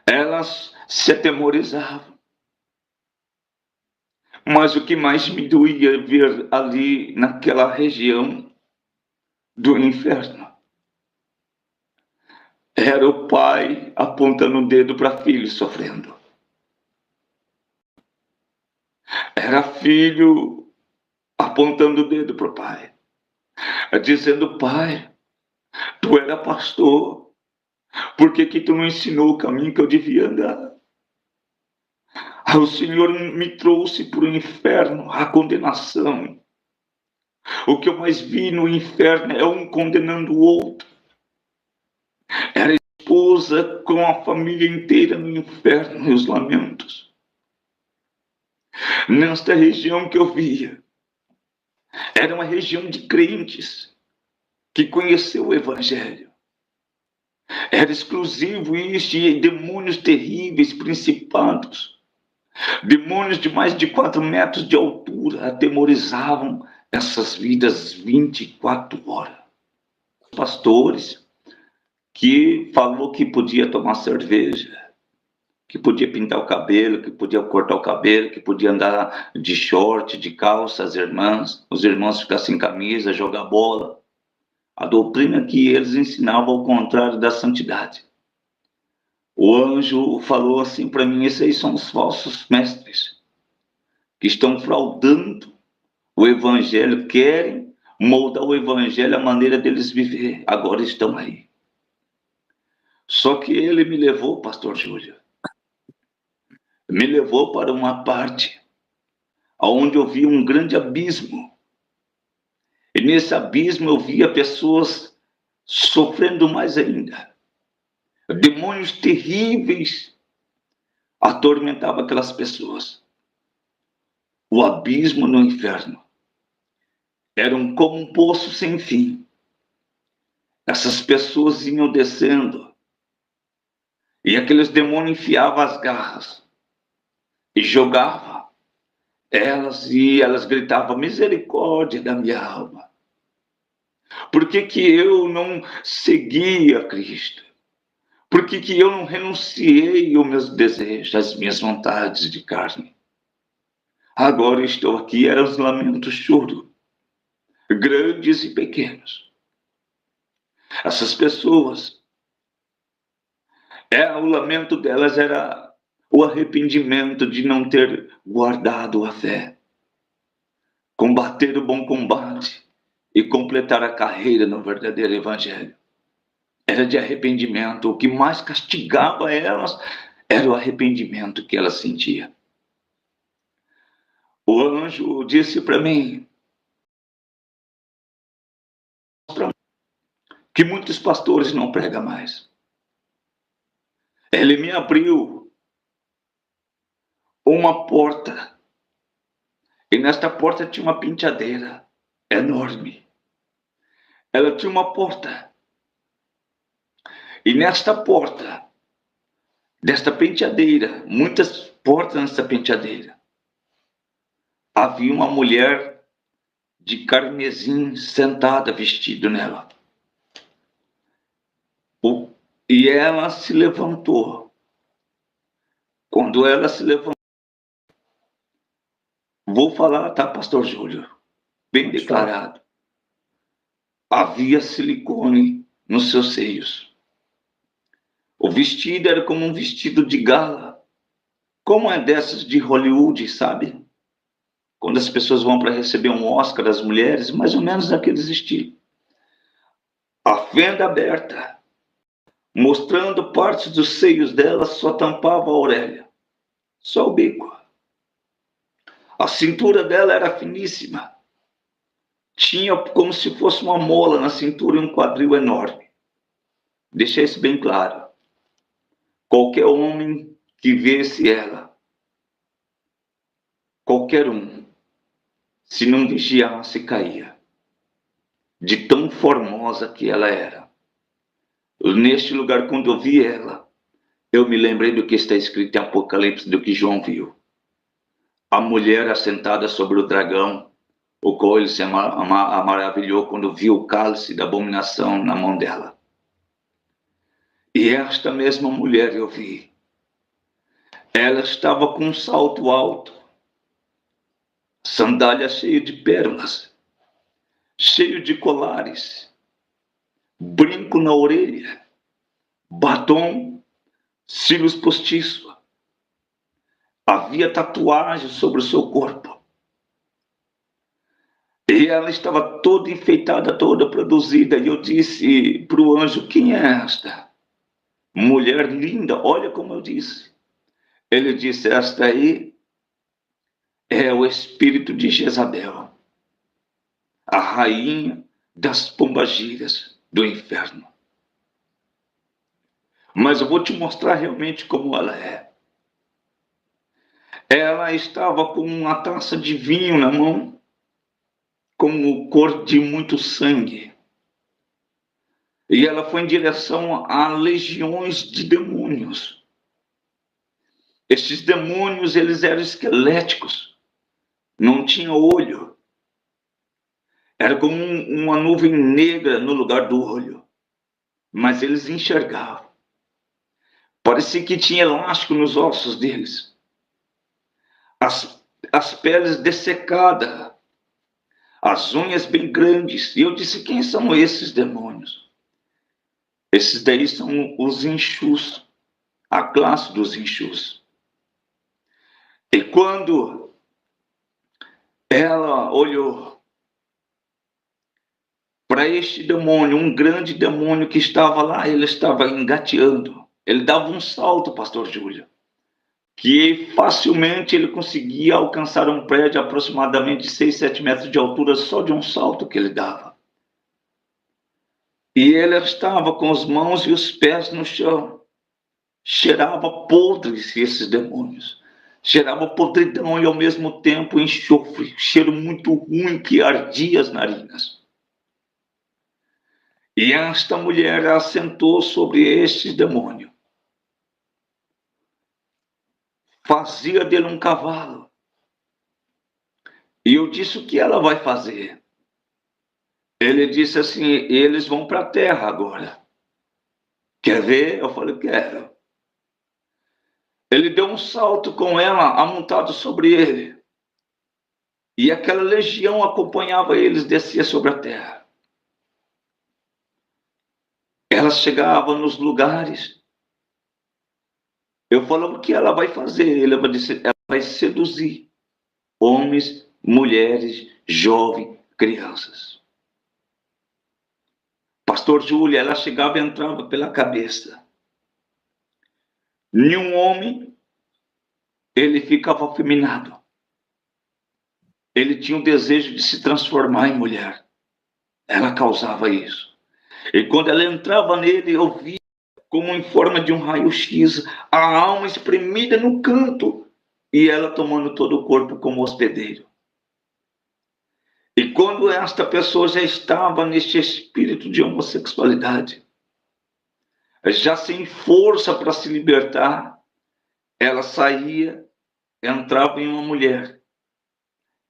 elas se atemorizavam. Mas o que mais me doía ver ali naquela região do inferno era o pai apontando o dedo para filho sofrendo. Era filho apontando o dedo para o pai, dizendo: pai, tu era pastor, por que tu não ensinou o caminho que eu devia andar? O Senhor me trouxe para o inferno, a condenação. O que eu mais vi no inferno é um condenando o outro. Era a esposa com a família inteira no inferno e os lamentos. Nesta região que eu via, era uma região de crentes que conheceu o evangelho. Era exclusivo isso, e demônios terríveis, principados, demônios de mais de 4 metros de altura atemorizavam essas vidas 24 horas. Pastores que falou que podia tomar cerveja, que podia pintar o cabelo, que podia cortar o cabelo, que podia andar de short, de calça, as irmãs, os irmãos ficar sem camisa, jogar bola. A doutrina que eles ensinavam ao contrário da santidade. O anjo falou assim para mim: esses aí são os falsos mestres, que estão fraudando o evangelho, querem moldar o evangelho à maneira deles viver. Agora estão aí. Só que ele me levou, pastor Júlio, me levou para uma parte onde eu vi um grande abismo. E nesse abismo eu via pessoas sofrendo mais ainda. Demônios terríveis atormentavam aquelas pessoas. O abismo no inferno era como um poço sem fim. Essas pessoas iam descendo e aqueles demônios enfiavam as garras e jogavam elas, e elas gritavam: misericórdia da minha alma. Por que que eu não segui a Cristo? Por que que eu não renunciei aos meus desejos, às minhas vontades de carne? Agora estou aqui, eram os lamentos choro, grandes e pequenos. Essas pessoas, o lamento delas era o arrependimento de não ter guardado a fé, combater o bom combate e completar a carreira no verdadeiro evangelho. Era de arrependimento. O que mais castigava elas era o arrependimento que elas sentiam. O anjo disse para mim que muitos pastores não pregam mais. Ele me abriu uma porta, e nesta porta tinha uma penteadeira enorme. Ela tinha uma porta, e nesta porta, desta penteadeira, muitas portas nesta penteadeira, havia uma mulher de carmesim sentada, vestida nela. E ela se levantou. Quando ela se levantou, vou falar, tá, pastor Júlio? Bem declarado. Havia silicone nos seus seios. O vestido era como um vestido de gala, como é dessas de Hollywood, sabe? Quando as pessoas vão para receber um Oscar, as mulheres, mais ou menos daqueles estilos. A fenda aberta, mostrando partes dos seios dela, só tampava a orelha, só o bico. A cintura dela era finíssima. Tinha como se fosse uma mola na cintura e um quadril enorme. Deixei isso bem claro. Qualquer homem que visse ela, qualquer um, se não vigiasse, caía. De tão formosa que ela era. Neste lugar, quando eu vi ela, eu me lembrei do que está escrito em Apocalipse, do que João viu. A mulher assentada sobre o dragão, o qual ele se maravilhou quando viu o cálice da abominação na mão dela. E esta mesma mulher eu vi. Ela estava com um salto alto, sandália cheia de pérolas, cheio de colares, brinco na orelha, batom, cílios postiços. Havia tatuagem sobre o seu corpo. E ela estava toda enfeitada, toda produzida. E eu disse para o anjo: quem é esta? Mulher linda, olha como eu disse. Ele disse: esta aí é o espírito de Jezabel, a rainha das pombagiras do inferno. Mas eu vou te mostrar realmente como ela é. Ela estava com uma taça de vinho na mão, com cor de muito sangue. E ela foi em direção a legiões de demônios. Estes demônios, eles eram esqueléticos, não tinham olho. Era como uma nuvem negra no lugar do olho, mas eles enxergavam. Parecia que tinha elástico nos ossos deles. As peles dessecadas, as unhas bem grandes. E eu disse: quem são esses demônios? Esses daí são os Inxus, a classe dos Inxus. E quando ela olhou para este demônio, um grande demônio que estava lá, ele estava engateando. Ele dava um salto, pastor Júlio, que facilmente ele conseguia alcançar um prédio aproximadamente de 6, 7 metros de altura só de um salto que ele dava. E ele estava com as mãos e os pés no chão. Cheirava podres esses demônios. Cheirava podridão e ao mesmo tempo enxofre, cheiro muito ruim que ardia as narinas. E esta mulher assentou sobre este demônio. Fazia dele um cavalo. E eu disse: o que ela vai fazer? Ele disse assim: eles vão para a terra agora. Quer ver? Eu falei: quero. Ele deu um salto com ela, amontado sobre ele. E aquela legião acompanhava eles, descia sobre a terra. Ela chegava nos lugares. Eu falava: o que ela vai fazer? Ela vai seduzir homens, mulheres, jovens, crianças. Pastor Júlio, ela chegava e entrava pela cabeça. Nenhum homem, ele ficava afeminado. Ele tinha o desejo de se transformar em mulher. Ela causava isso. E quando ela entrava nele, eu via como em forma de um raio-x, a alma espremida no canto e ela tomando todo o corpo como hospedeiro. E quando esta pessoa já estava neste espírito de homossexualidade, já sem força para se libertar, ela saía, entrava em uma mulher.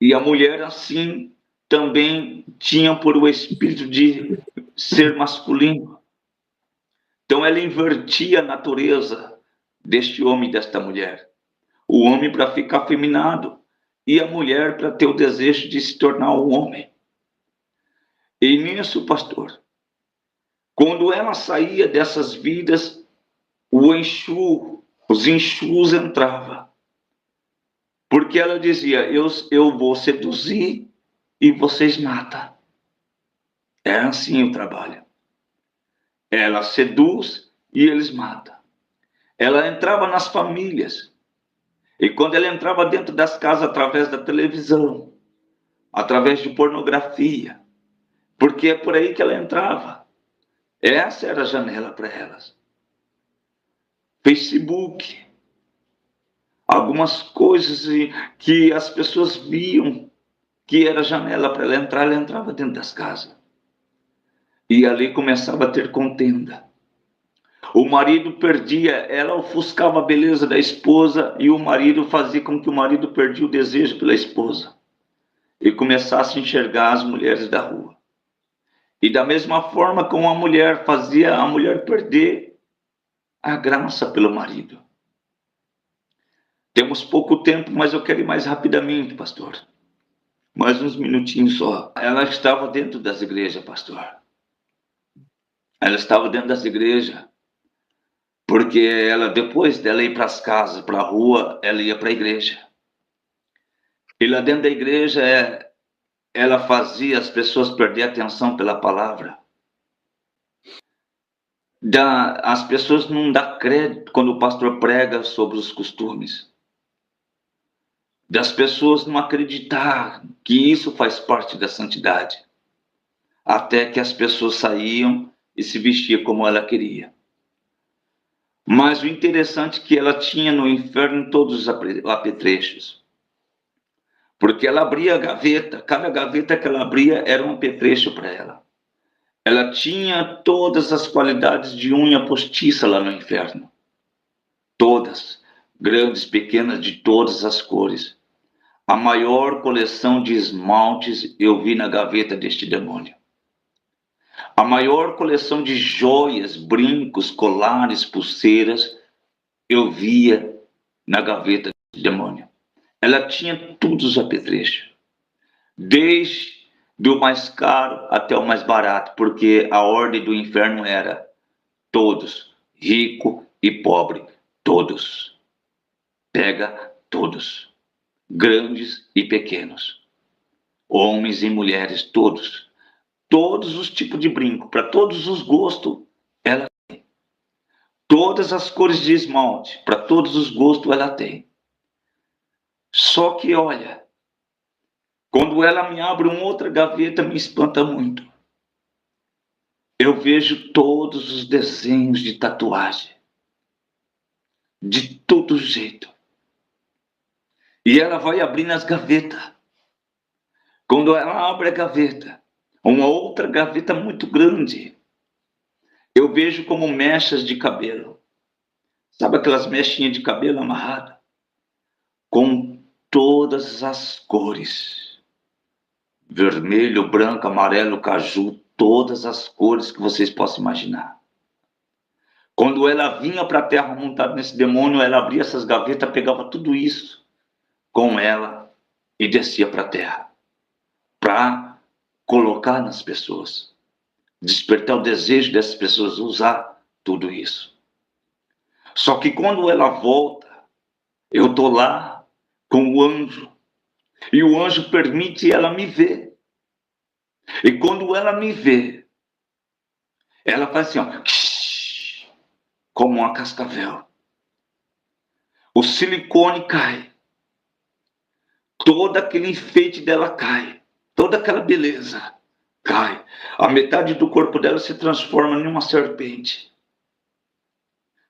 E a mulher, assim, também tinha por o espírito de ser masculino. Então ela invertia a natureza deste homem e desta mulher. O homem para ficar afeminado e a mulher para ter o desejo de se tornar um homem. E nisso, pastor, quando ela saía dessas vidas, os enxus entravam. Porque ela dizia: eu vou seduzir e vocês matam. É assim o trabalho. Ela seduz e eles matam. Ela entrava nas famílias. E quando ela entrava dentro das casas através da televisão, através de pornografia, porque é por aí que ela entrava. Essa era a janela para elas. Facebook. Algumas coisas que as pessoas viam que era janela para ela entrava dentro das casas. E ali começava a ter contenda. O marido perdia, ela ofuscava a beleza da esposa e o marido fazia com que o marido perdia o desejo pela esposa e começasse a enxergar as mulheres da rua. E da mesma forma como a mulher fazia a mulher perder a graça pelo marido. Temos pouco tempo, mas eu quero ir mais rapidamente, pastor. Mais uns minutinhos só. Ela estava dentro das igrejas, pastor. Ela estava dentro das igrejas. Porque ela, depois dela ir para as casas, para a rua, ela ia para a igreja. E lá dentro da igreja, ela fazia as pessoas perder a atenção pela palavra. As pessoas não dão crédito quando o pastor prega sobre os costumes. Das pessoas não acreditar que isso faz parte da santidade. Até que as pessoas saíam e se vestiam como ela queria. Mas o interessante é que ela tinha no inferno todos os apetrechos. Porque ela abria a gaveta, cada gaveta que ela abria era um apetrecho para ela. Ela tinha todas as qualidades de unha postiça lá no inferno. Todas, grandes, pequenas, de todas as cores. A maior coleção de esmaltes eu vi na gaveta deste demônio. A maior coleção de joias, brincos, colares, pulseiras, eu via na gaveta deste demônio. Ela tinha todos os apetrechos. Desde do mais caro até o mais barato, porque a ordem do inferno era todos, rico e pobre, todos. Pega todos, grandes e pequenos. Homens e mulheres, todos. Todos os tipos de brinco, para todos os gostos, ela tem. Todas as cores de esmalte, para todos os gostos ela tem. Só que, olha, quando ela me abre uma outra gaveta, me espanta muito. Eu vejo todos os desenhos de tatuagem, de todo jeito. E ela vai abrindo as gavetas. Quando ela abre a gaveta, uma outra gaveta muito grande, eu vejo como mechas de cabelo. Sabe aquelas mechinhas de cabelo amarrada? Com todas as cores. Vermelho, branco, amarelo, caju, todas as cores que vocês possam imaginar. Quando ela vinha para a terra montada nesse demônio, ela abria essas gavetas, pegava tudo isso com ela e descia para a terra. Para colocar nas pessoas. Despertar o desejo dessas pessoas usar tudo isso. Só que quando ela volta, eu estou lá com o anjo. E o anjo permite ela me ver. E quando ela me vê, ela faz assim, ó, como uma cascavel. O silicone cai. Todo aquele enfeite dela cai. Toda aquela beleza cai. A metade do corpo dela se transforma em uma serpente.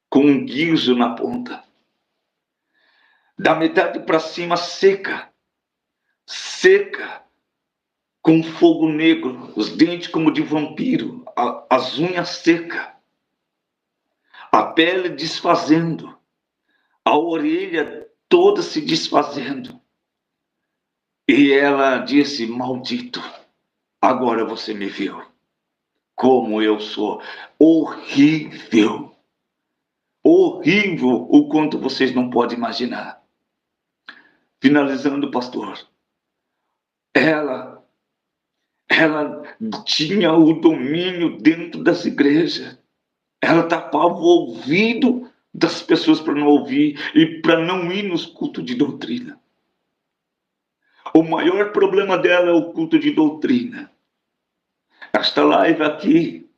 Com um guizo na ponta. Da metade para cima seca. Seca. Com fogo negro. Os dentes como de vampiro. As unhas secas. A pele desfazendo. A orelha toda se desfazendo. E ela disse, maldito, agora você me viu. Como eu sou horrível. Horrível o quanto vocês não podem imaginar. Finalizando, pastor. Ela tinha o domínio dentro das igrejas. Ela tapava o ouvido das pessoas para não ouvir e para não ir nos cultos de doutrina. O maior problema dela é o culto de doutrina. Esta live aqui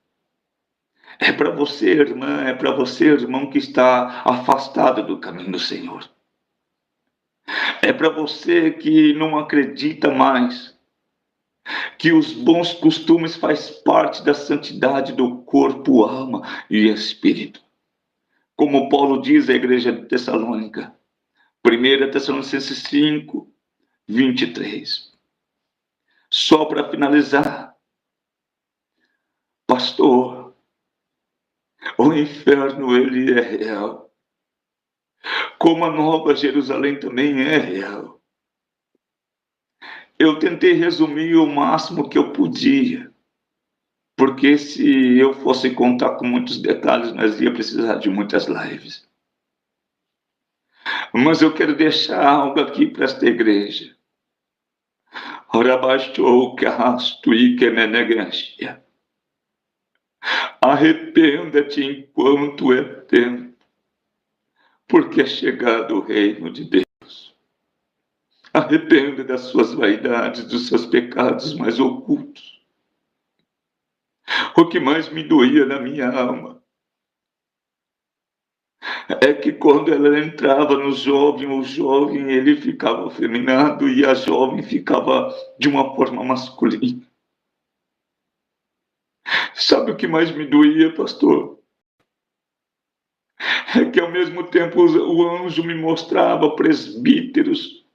é para você, irmã, é para você, irmão, que está afastado do caminho do Senhor. É para você que não acredita mais que os bons costumes faz parte da santidade do corpo, alma e espírito. Como Paulo diz à igreja de Tessalônica, 1 Tessalonicenses 5, 23. Só para finalizar, pastor, o inferno ele é real. Como a Nova Jerusalém também é real. Eu tentei resumir o máximo que eu podia, porque se eu fosse contar com muitos detalhes, nós ia precisar de muitas lives. Mas eu quero deixar algo aqui para esta igreja. Arrependa-te enquanto é tempo, porque é chegado o reino de Deus. Arrependa das suas vaidades, dos seus pecados mais ocultos. O que mais me doía na minha alma é que quando ela entrava no jovem, o jovem ele ficava afeminado e a jovem ficava de uma forma masculina. Sabe o que mais me doía, pastor? É que ao mesmo tempo o anjo me mostrava presbíteros,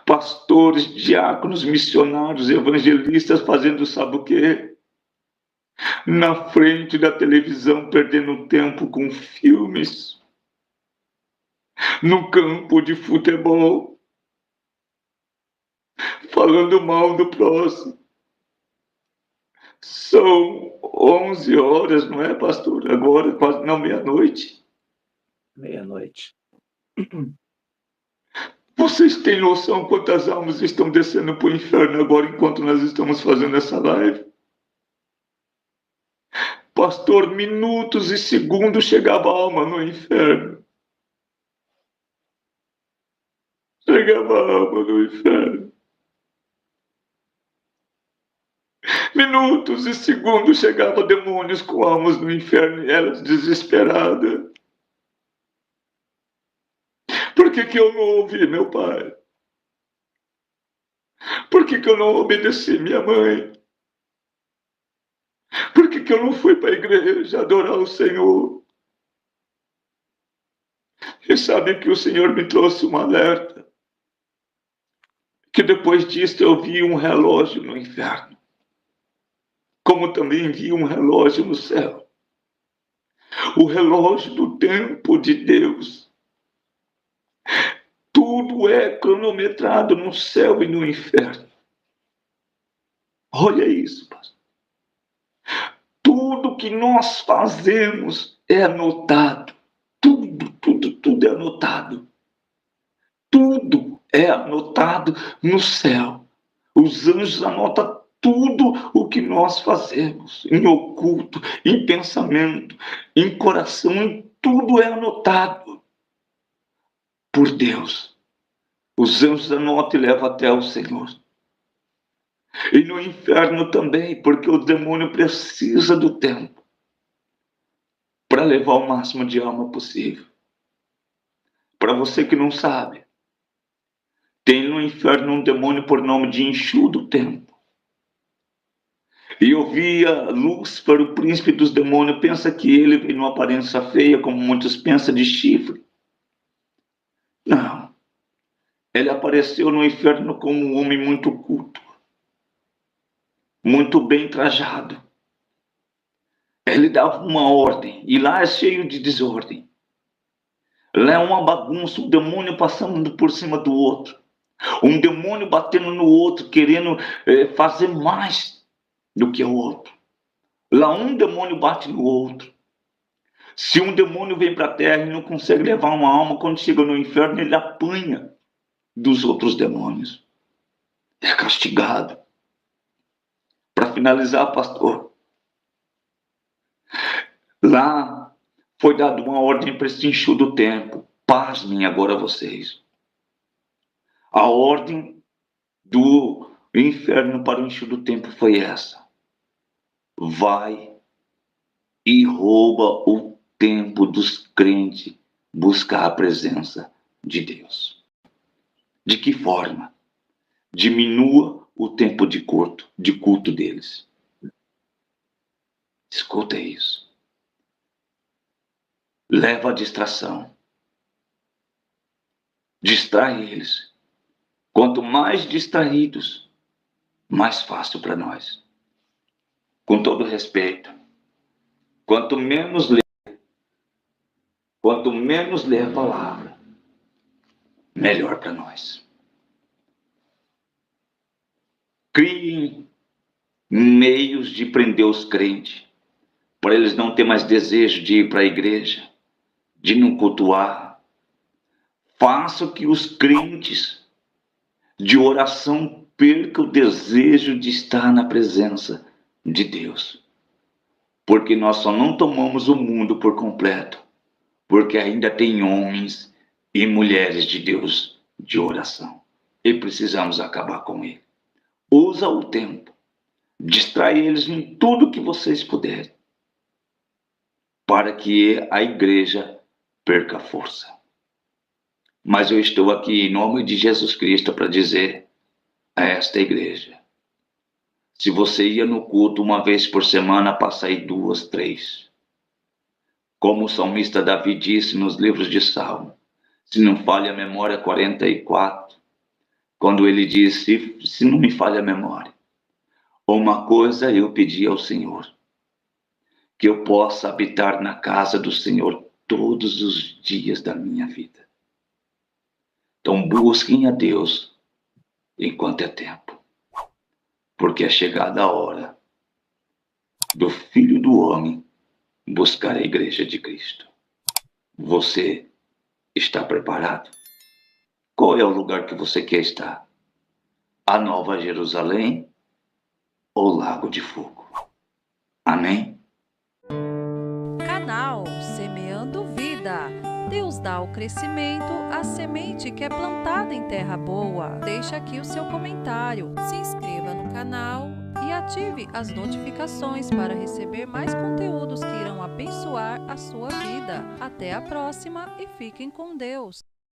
pastores, diáconos, missionários, evangelistas fazendo sabe o quê? Na frente da televisão, perdendo tempo com filmes, no campo de futebol, falando mal do próximo. São 11 horas, não é, pastor? Agora, quase não, meia-noite. Meia-noite. Vocês têm noção quantas almas estão descendo para o inferno agora enquanto nós estamos fazendo essa live? Pastor, minutos e segundos chegava a alma no inferno. Chegava a alma no inferno. minutos e segundos chegavam demônios com almas no inferno e ela desesperada. Por que eu não ouvi meu pai? Por que eu não obedeci minha mãe? Por que eu não fui para a igreja adorar o Senhor? E sabe que o Senhor me trouxe um alerta. Que depois disso eu vi um relógio no inferno. Como também vi um relógio no céu. O relógio do tempo de Deus. Tudo é cronometrado no céu e no inferno. Olha isso, pastor. Tudo que nós fazemos é anotado. Tudo é anotado. Tudo é anotado no céu. Os anjos anotam tudo o que nós fazemos, em oculto, em pensamento, em coração, tudo é anotado por Deus. Os anjos anotam e levam até o Senhor. E no inferno também, porque o demônio precisa do tempo para levar o máximo de alma possível. Para você que não sabe, tem no inferno um demônio por nome de Enxu do Tempo. E eu via Lúcifer, o príncipe dos demônios, pensa que ele veio numa aparência feia, como muitos pensam, de chifre. Não. Ele apareceu no inferno como um homem muito culto, muito bem trajado. Ele dava uma ordem, e lá é cheio de desordem. Lá é uma bagunça, um demônio passando por cima do outro. Um demônio batendo no outro, querendo fazer mais do que o outro. Lá um demônio bate no outro. Se um demônio vem para a terra e não consegue levar uma alma, quando chega no inferno, ele apanha dos outros demônios. É castigado. Para finalizar, pastor, lá foi dada uma ordem para esse Enxu do Tempo. Pasmem agora vocês. A ordem do inferno para o Enxu do Tempo foi essa. Vai e rouba o tempo dos crentes buscar a presença de Deus. De que forma? Diminua o tempo de culto deles. Escuta isso. Leva a distração. Distrai eles. Quanto mais distraídos, mais fácil para nós. Com todo respeito. Quanto menos ler a palavra, melhor para nós. Criem meios de prender os crentes, para eles não ter mais desejo de ir para a igreja, de não cultuar. Faça que os crentes de oração percam o desejo de estar na presença de Deus. Porque nós só não tomamos o mundo por completo, porque ainda tem homens e mulheres de Deus de oração. E precisamos acabar com ele. Usa o tempo. Distrai eles em tudo que vocês puderem. Para que a igreja perca força. Mas eu estou aqui em nome de Jesus Cristo para dizer a esta igreja. Se você ia no culto uma vez por semana, passa aí 2, 3. Como o salmista Davi disse nos livros de Salmo, se não falha a memória, 44, quando ele disse, se não me falha a memória, uma coisa eu pedi ao Senhor, que eu possa habitar na casa do Senhor todos os dias da minha vida. Então busquem a Deus enquanto é tempo, porque é chegada a hora do Filho do Homem buscar a igreja de Cristo. Você está preparado? Qual é o lugar que você quer estar? A Nova Jerusalém ou Lago de Fogo? Amém? Canal Semeando Vida. Deus dá o crescimento à semente que é plantada em terra boa. Deixa aqui o seu comentário, se inscreva no canal e e ative as notificações para receber mais conteúdos que irão abençoar a sua vida. Até a próxima e fiquem com Deus!